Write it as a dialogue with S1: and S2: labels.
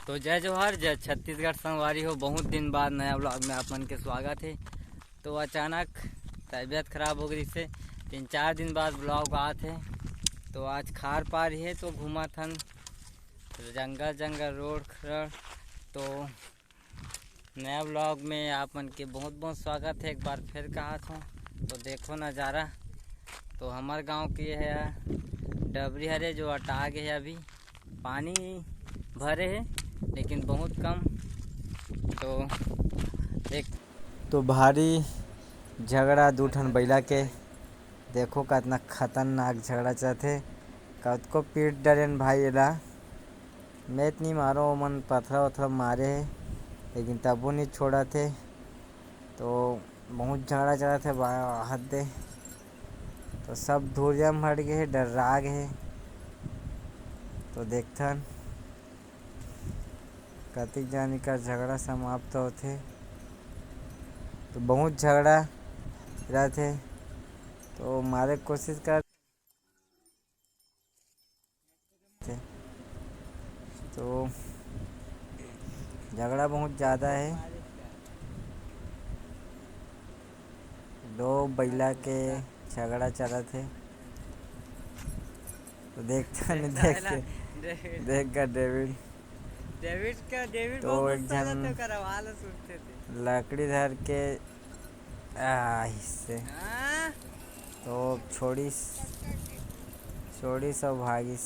S1: तो जय जोहर, जय छत्तीसगढ़ संगवारी हो। बहुत दिन बाद नया ब्लॉग में आप मन के स्वागत है। तो अचानक तबीयत खराब हो गई से 3-4 दिन बाद ब्लॉग आते हैं। तो आज खार पार ही है तो घूमा थन जंगल रोड। तो नया ब्लॉग में आप मन के बहुत बहुत स्वागत है। एक बार फिर कहा था तो देखो नज़ारा। तो हमारे गांव की है डबरी हरे जो अटा गए है, अभी पानी भरे है लेकिन बहुत कम। तो एक तो भारी झगड़ा दू ठन बैला के देखो कितना खतरनाक झगड़ा चलते। कतको पीट डरेन भाई एला मैत नहीं मारो, मन पथरा वथरा मारे है लेकिन तबो नहीं छोड़ा थे। तो बहुत झगड़ा चला थे हद दे। तो सब धूरिया में हट गए, डर्रा गए। तो देखथन कतिक जानी का झगड़ा समाप्त होते। तो बहुत झगड़ा रहते तो मारे कोशिश करते। तो झगड़ा बहुत ज़्यादा है। दो बैला के झगड़ा चला थे। तो देखता नहीं देख कर डेविड तो एक जन लकड़ी धर के हिस्से तो छोड़ी सब भागिस।